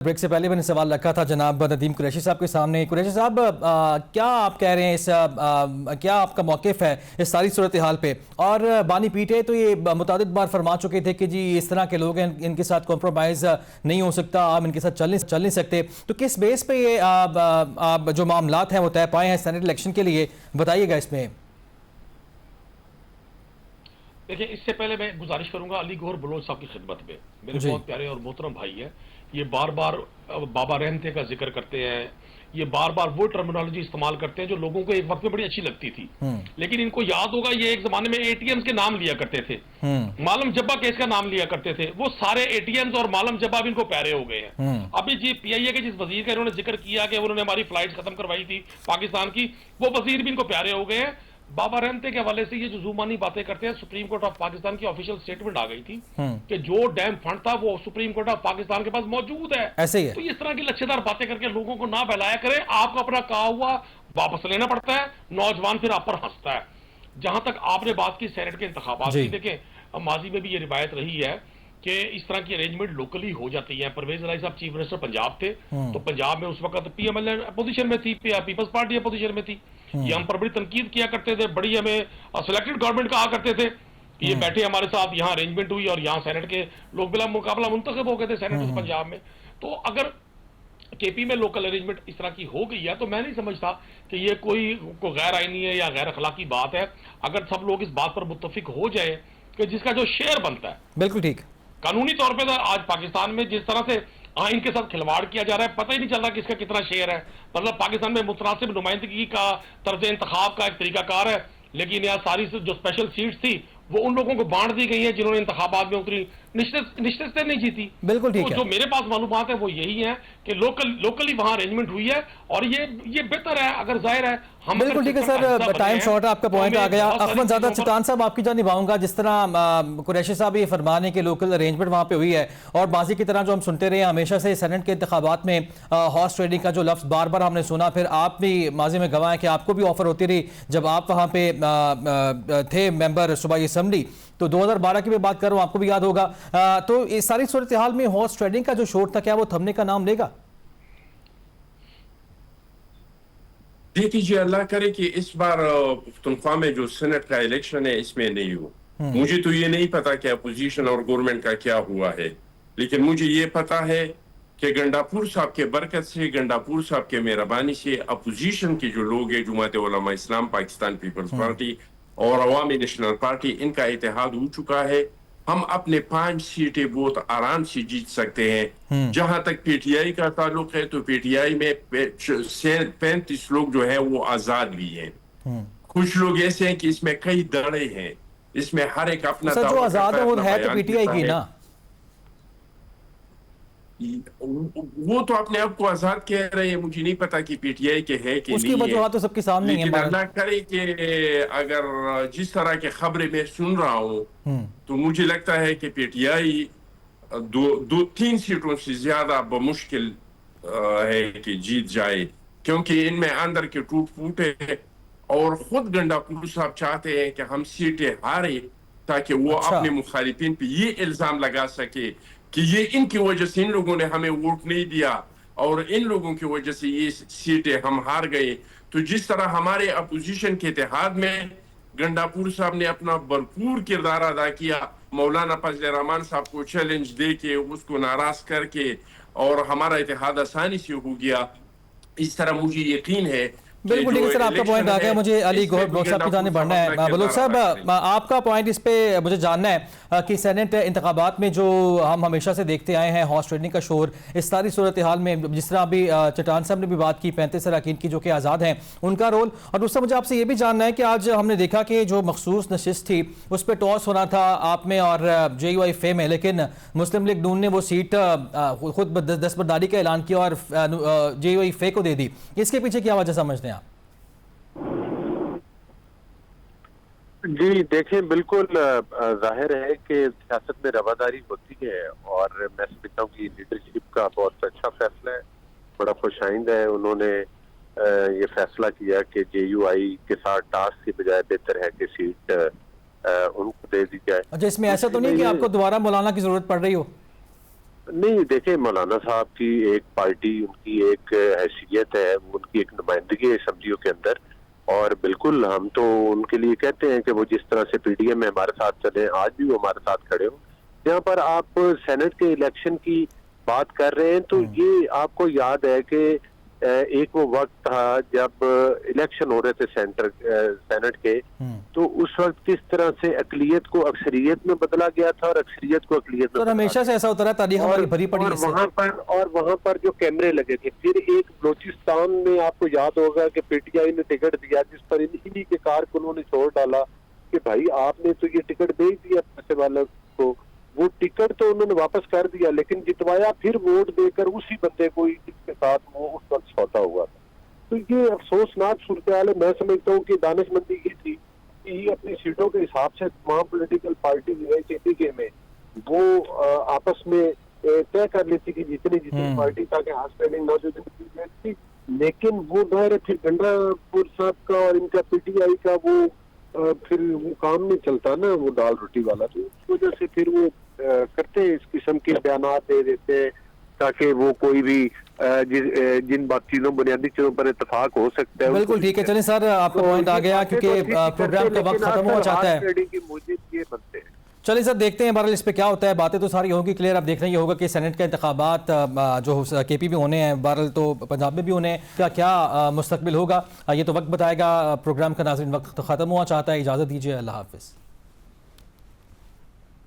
Break سے پہلے میں نے سوال رکھا تھا جناب ندیم قریشی صاحب کے سامنے۔ قریشی صاحب، کیا آپ کہہ رہے ہیں کیا آپ کا موقف ہے اس ساری صورتحال پہ؟ اور بانی پیٹے تو یہ متعدد بار فرما چکے تھے کہ جی اس طرح کے لوگ ہیں، ان کے ساتھ کمپرومائز نہیں ہو سکتا، آپ ان کے ساتھ چل نہیں سکتے، تو کس بیس پہ یہ آپ جو معاملات ہیں وہ طے پائے ہیں سینٹ الیکشن کے لیے؟ بتائیے گا اس میں۔ دیکھیں، اس سے پہلے میں گزارش کروں گا علی گوہر بلوچ صاحب کی خدمت میں، میرے بہت پیارے اور محترم بھائی ہیں، یہ بار بار بابا رحمتے کا ذکر کرتے ہیں، یہ بار بار وہ ٹرمینالوجی استعمال کرتے ہیں جو لوگوں کو ایک وقت میں بڑی اچھی لگتی تھی، لیکن ان کو یاد ہوگا یہ ایک زمانے میں اے ٹی ایمز کے نام لیا کرتے تھے، معلم جبا کیس کا نام لیا کرتے تھے، وہ سارے اے ٹی ایمز اور معلم جبا بھی ان کو پیارے ہو گئے ہیں۔ ابھی جی پی آئی اے کے جس وزیر کا انہوں نے ذکر کیا کہ انہوں نے ہماری فلائٹس ختم کروائی تھی پاکستان کی، وہ وزیر بھی ان کو پیارے ہو گئے ہیں۔ بابا رحمتے کے حوالے سے یہ جو زومانی باتیں کرتے ہیں، سپریم کورٹ آف پاکستان کی آفیشیل سٹیٹمنٹ آ گئی تھی کہ جو ڈیم فنڈ تھا وہ سپریم کورٹ آف پاکستان کے پاس موجود ہے۔ ایسے ہی ہے۔ تو اس طرح کی لچھے دار باتیں کر کے لوگوں کو نہ بہلایا کریں، آپ کو اپنا کہا ہوا واپس لینا پڑتا ہے، نوجوان پھر آپ پر ہنستا ہے۔ جہاں تک آپ نے بات کی سینٹ کے انتخابات کی، دیکھیں ماضی میں بھی یہ روایت رہی ہے کہ اس طرح کی ارینجمنٹ لوکلی ہو جاتی ہیں۔ پرویز الہی صاحب چیف منسٹر پنجاب تھے، تو پنجاب میں اس وقت پی ایم ایل اپوزیشن میں تھی، پیپلز پارٹی اپوزیشن میں تھی، یہ ہم پر بڑی تنقید کیا کرتے تھے، بڑی ہمیں سلیکٹڈ گورنمنٹ کہا کرتے تھے کہ یہ بیٹھے ہمارے ساتھ، یہاں ارینجمنٹ ہوئی اور یہاں سینٹ کے لوگ بلا مقابلہ منتخب ہو گئے تھے سینٹ پنجاب میں۔ تو اگر کے پی میں لوکل ارینجمنٹ اس طرح کی ہو گئی ہے تو میں نہیں سمجھتا کہ یہ کوئی غیر آئینی ہے یا غیر اخلاقی بات ہے، اگر سب لوگ اس بات پر متفق ہو جائیں کہ جس کا جو شیئر بنتا ہے، بالکل ٹھیک قانونی طور پہ آج پاکستان میں جس طرح سے آئین کے ساتھ کھلواڑ کیا جا رہا ہے، پتہ ہی نہیں چل رہا کہ اس کا کتنا شیئر ہے۔ مطلب پاکستان میں متناسب نمائندگی کا طرز انتخاب کا ایک طریقہ کار ہے، لیکن یہاں ساری جو اسپیشل سیٹس تھی وہ ان لوگوں کو بانٹ دی گئی ہیں جنہوں نے انتخابات میں اتری نشستیں نہیں جیتی۔ بالکل ٹھیک ہے۔ جو میرے پاس معلومات ہے وہ یہی ہیں کہ لوکلی وہاں ارینجمنٹ ہوئی ہے، اور یہ بہتر ہے۔ اگر ظاہر ہے ہم بالکل ٹھیک ہے سر، ٹائم شارٹ ہے، آپ کا پوائنٹ آ گیا۔ احمد زادہ چٹان صاحب آپ کی جانب آؤں گا۔ جس طرح قریشی صاحب یہ فرمان ہے کہ لوکل ارینجمنٹ وہاں پہ ہوئی ہے، اور ماضی کی طرح جو ہم سنتے رہے ہیں ہمیشہ سے سینٹ کے انتخابات میں ہارس ٹریڈنگ کا جو لفظ بار بار ہم نے سنا، پھر آپ بھی ماضی میں گواہ ہیں کہ آپ کو بھی آفر ہوتی رہی جب آپ وہاں پہ تھے ممبر صوبائی اسمبلی، تو 2012 کی میں بات کر رہا ہوں، آپ کو بھی یاد ہوگا۔ تو اس ساری صورتحال میں ہارس ٹریڈنگ کا جو شور تھا، کیا وہ تھمنے کا نام لے گا؟ دیکھیے، اللہ کرے کہ اس بار پختونخوا میں جو سینٹ کا الیکشن ہے اس میں نہیں ہو۔ مجھے تو یہ نہیں پتا کہ اپوزیشن اور گورنمنٹ کا کیا ہوا ہے، لیکن مجھے یہ پتا ہے کہ گنڈاپور صاحب کے برکت سے، گنڈاپور صاحب کے مہربانی سے اپوزیشن کے جو لوگ ہیں، جماعت علماء اسلام، پاکستان پیپلز پارٹی اور عوامی نیشنل پارٹی، ان کا اتحاد ہو چکا ہے۔ ہم اپنے 5 سیٹیں بہت آرام سے جیت سکتے ہیں۔ جہاں تک پی ٹی آئی کا تعلق ہے تو پی ٹی آئی میں 35 لوگ جو ہیں وہ آزاد بھی ہیں۔ کچھ لوگ ایسے ہیں کہ اس میں کئی دڑے ہیں، اس میں ہر ایک اپنا سر جو آزاد ہے وہ ہے تو پی ٹی آئی کی نا، وہ تو اپنے آپ کو آزاد کہہ رہے ہیں، مجھے نہیں پتا کہ پی ٹی آئی کے ہے کہ اس کی نہیں ہے، وجوہات تو سب کے سامنے ہیں۔ لیکن اللہ کرے کہ اگر جس طرح کے خبریں میں سن رہا ہوں تو مجھے لگتا ہے کہ پی ٹی آئی 2-3 سیٹوں سے زیادہ بمشکل ہے کہ جیت جائے، کیونکہ ان میں اندر کے ٹوٹ پھوٹ ہے، اور خود گنڈاپور صاحب چاہتے ہیں کہ ہم سیٹیں ہارے تاکہ وہ اپنے مخالفین پہ یہ الزام لگا سکے کہ یہ ان کی وجہ سے ان لوگوں نے ہمیں ووٹ نہیں دیا اور ان لوگوں کی وجہ سے یہ سیٹیں ہم ہار گئے۔ تو جس طرح ہمارے اپوزیشن کے اتحاد میں گنڈاپور صاحب نے اپنا بھرپور کردار ادا کیا، مولانا فضل الرحمان صاحب کو چیلنج دے کے، اس کو ناراض کر کے، اور ہمارا اتحاد آسانی سے ہو گیا۔ اس طرح مجھے یقین ہے۔ بالکل ٹھیک ہے سر، آپ کا پوائنٹ آ گیا۔ مجھے علی گوہر بلوچ صاحب کی جانب بڑھنا ہے۔ بلوچ صاحب، آپ کا پوائنٹ اس پہ مجھے جاننا ہے کہ سینٹ انتخابات میں جو ہم ہمیشہ سے دیکھتے آئے ہیں ہارس ٹریڈنگ کا شور، اس ساری صورتحال میں جس طرح ابھی چٹان صاحب نے بھی بات کی 35 اراکین کی جو کہ آزاد ہیں، ان کا رول، اور دوسرا مجھے آپ سے یہ بھی جاننا ہے کہ آج ہم نے دیکھا کہ جو مخصوص نشست تھی اس پہ ٹاس ہونا تھا آپ میں اور جے یو آئی فے میں، لیکن مسلم لیگ نون نے وہ سیٹ خود دستبرداری کا اعلان کیا اور جے یو آئی فے کو دے دی۔ اس کے پیچھے کیا وجہ سمجھتے ہیں آپ؟ جی دیکھیں، بالکل ظاہر ہے کہ سیاست میں رواداری ہوتی ہے، اور میں سمجھتا ہوں کہ لیڈرشپ کا بہت اچھا فیصلہ ہے، بڑا خوش آئند ہے۔ انہوں نے یہ فیصلہ کیا کہ جے یو آئی کے ساتھ ٹاس کے بجائے بہتر ہے کہ سیٹ ان کو دے دی جائے۔ اچھا، اس میں ایسا تو نہیں کہ آپ کو دوبارہ مولانا کی ضرورت پڑ رہی ہو؟ نہیں دیکھیں مولانا صاحب کی ایک پارٹی ان کی ایک حیثیت ہے، ان کی ایک نمائندگی ہے اسمبلیوں کے اندر، اور بالکل ہم تو ان کے لیے کہتے ہیں کہ وہ جس طرح سے پی ڈی ایم میں ہمارے ساتھ چلے، آج بھی وہ ہمارے ساتھ کھڑے ہوں۔ جہاں پر آپ سینٹ کے الیکشن کی بات کر رہے ہیں تو یہ آپ کو یاد ہے کہ ایک وہ وقت تھا جب الیکشن ہو رہے تھے سینٹ کے، تو اس وقت کس طرح سے اقلیت کو اکثریت میں بدلا گیا تھا اور اکثریت کو اقلیت میں، تو ہمیشہ سے ایسا ہوتا رہا، تاریخ ہماری بھری پڑی ہے اس سے۔ وہاں پر جو کیمرے لگے تھے، پھر ایک بلوچستان میں آپ کو یاد ہوگا کہ پی ٹی آئی نے ٹکٹ دیا جس پر انہی کے کارکنوں نے چھوڑ ڈالا کہ بھائی آپ نے تو یہ ٹکٹ دے دیا پیسے والوں کو، وہ ٹکٹ تو انہوں نے واپس کر دیا لیکن جتوایا پھر ووٹ دے کر اسی بندے کو جس کے ساتھ وہ اس وقت سودا ہوا تھا۔ تو یہ افسوسناک صورتحال ہے۔ میں سمجھتا ہوں کہ دانش مندی یہ تھی کہ یہ اپنی سیٹوں کے حساب سے تمام پولیٹیکل پارٹی جو ہے کے میں وہ آپس میں طے کر لیتی کہ جتنی پارٹی تاکہ ہاؤس ٹریننگ موجود تھی، لیکن وہ ظاہر ہے پھر گنڈا پور صاحب کا اور ان کا پی ٹی آئی کا وہ پھر وہ کام نہیں چلتا نا، وہ دال روٹی والا، تو اس وجہ سے پھر وہ کرتے اس قسم کے بیانات دے دیتے ہیں تاکہ وہ کوئی بھی جن چیزوں بنیادی چیزوں پر اتفاق ہو سکتا ہے۔ بالکل ٹھیک ہے، چلیں سر آپ کا پوائنٹ آ گیا کیونکہ پروگرام کا وقت ختم ہوا چاہتا ہے۔ چلیں سر دیکھتے ہیں بہرحال اس پہ کیا ہوتا ہے، باتیں تو ساری ہوں گی کلیئر۔ اب دیکھنا یہ ہوگا کہ سینٹ کا انتخابات جو کے پی بھی ہونے ہیں، بہرحال تو پنجاب میں بھی ہونے ہیں، کیا مستقبل ہوگا یہ تو وقت بتائے گا۔ پروگرام کا ناظرین وقت ختم ہوا چاہتا ہے، اجازت دیجیے، اللہ حافظ۔